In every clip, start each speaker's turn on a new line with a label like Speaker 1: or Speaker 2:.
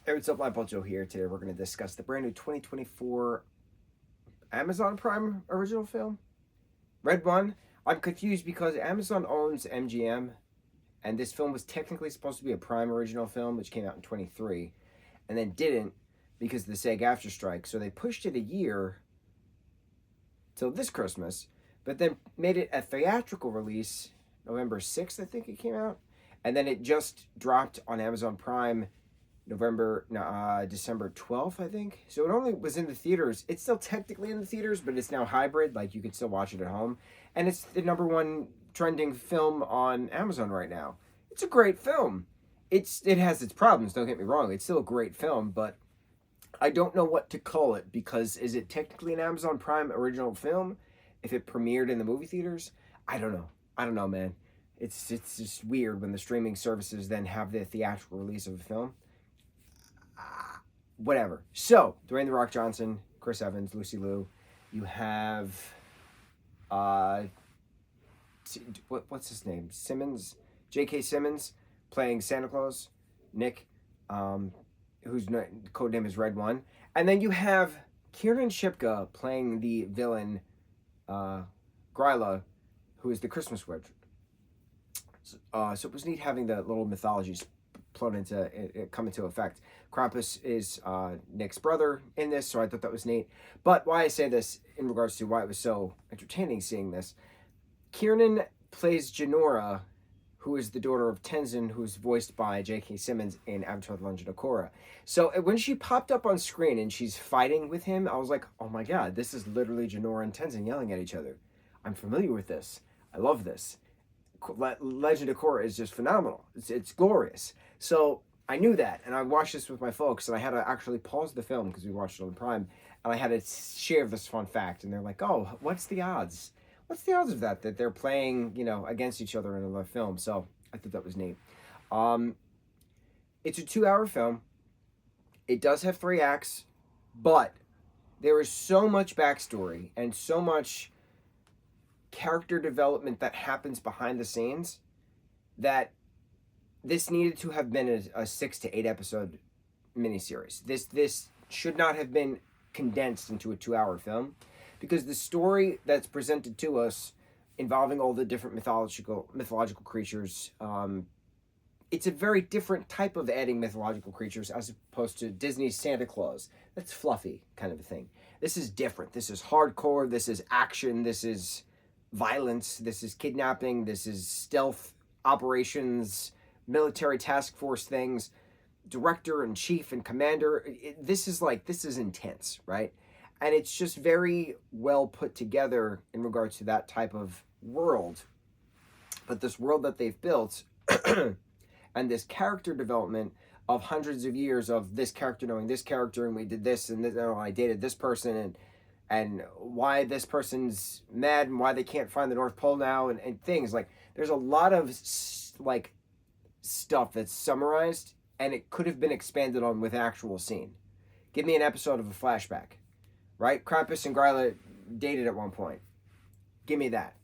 Speaker 1: Hey, what's up, lightboltjoe here. Today we're going to discuss the brand new 2024 Amazon Prime original film, Red One. I'm confused because Amazon owns MGM, and this film was technically supposed to be a Prime original film, which came out in 23, and then didn't because of the SAG-AFTRA strike. So they pushed it a year till this Christmas, but then made it a theatrical release November 6th, I think it came out, and then it just dropped on Amazon Prime December 12th, I think. So it only was in the theaters. It's still technically in the theaters, but it's now hybrid. Like, you can still watch it at home. And it's the number one trending film on Amazon right now. It's a great film. It has its problems, don't get me wrong. It's still a great film, but I don't know what to call it, because is it technically an Amazon Prime original film if it premiered in the movie theaters? I don't know. I don't know, man. It's just weird when the streaming services then have the theatrical release of a film. Whatever. So, Dwayne The Rock Johnson, Chris Evans, Lucy Liu. You have, what's his name? Simmons, J.K. Simmons, playing Santa Claus. Nick, whose code name is Red One. And then you have Kieran Shipka playing the villain, Gryla, who is the Christmas witch. So it was neat having the little mythologies come into effect. Krampus is Nick's brother in this, so I thought that was neat. But why I say this in regards to why it was so entertaining seeing this, Kiernan plays Janora, who is the daughter of Tenzin, who's voiced by J.K. Simmons in Avatar: The Legend of Korra. So when she popped up on screen and she's fighting with him, I was like, oh my god, this is literally Janora and Tenzin yelling at each other. I'm familiar with this. I love this. Legend of Korra is just phenomenal. It's glorious. So I knew that, and I watched this with my folks, and I had to actually pause the film because we watched it on Prime, and I had to share this fun fact, and they're like, "Oh, what's the odds? What's the odds of that they're playing, against each other in another film?" So I thought that was neat. It's a 2-hour film. It does have 3 acts, but there is so much backstory and so much character development that happens behind the scenes that this needed to have been a 6 to 8 episode miniseries. This should not have been condensed into a 2-hour film, because the story that's presented to us involving all the different mythological creatures, it's a very different type of adding mythological creatures as opposed to Disney's Santa Claus. That's fluffy kind of a thing. This is different. This is hardcore. This is action. This is violence. This is kidnapping. This is stealth operations, military task force things, director and chief and commander. This is intense, right? And it's just very well put together in regards to that type of world. But this world that they've built and this character development of hundreds of years of this character knowing this character, and we did this, and this, I dated this person, and why this person's mad, and why they can't find the North Pole now, and things like, there's a lot of stuff that's summarized, and it could have been expanded on with actual scene. Give me an episode of a flashback, right? Krampus and Gryla dated at one point. Give me that,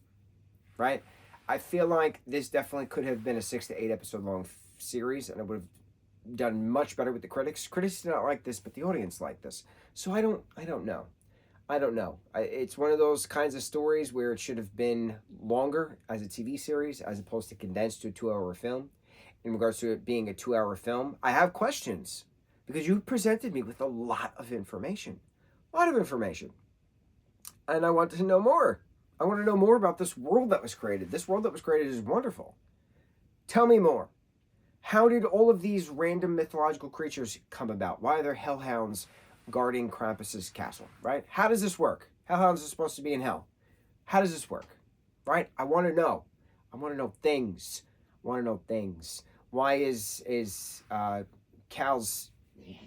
Speaker 1: right? I feel like this definitely could have been a 6 to 8 episode long series, and it would have done much better with the critics. Critics did not like this, but the audience liked this. So I don't know. It's one of those kinds of stories where it should have been longer as a TV series as opposed to condensed to a 2-hour film. In regards to it being a 2-hour film, I have questions because you presented me with a lot of information. And I want to know more. I want to know more about this world that was created. This world that was created is wonderful. Tell me more. How did all of these random mythological creatures come about? Why are there hellhounds guarding Krampus's castle, right? How does this work? Hellhounds are supposed to be in hell. How does this work, right? I want to know. I want to know things. Why is Cal's,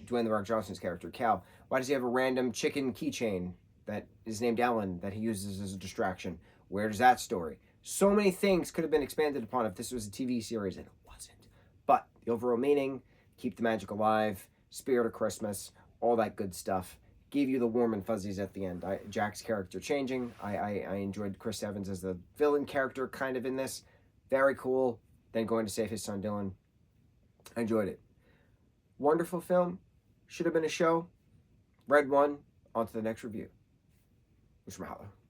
Speaker 1: Dwayne The Rock Johnson's character, Cal, why does he have a random chicken keychain that is named Ellen that he uses as a distraction? Where's that story? So many things could have been expanded upon if this was a TV series, and it wasn't. But the overall meaning, keep the magic alive, spirit of Christmas, all that good stuff. Gave you the warm and fuzzies at the end. Jack's character changing. I enjoyed Chris Evans as the villain character kind of in this. Very cool. Then going to save his son Dylan. I enjoyed it. Wonderful film. Should have been a show. Read one. On to the next review. Mucho mahalo.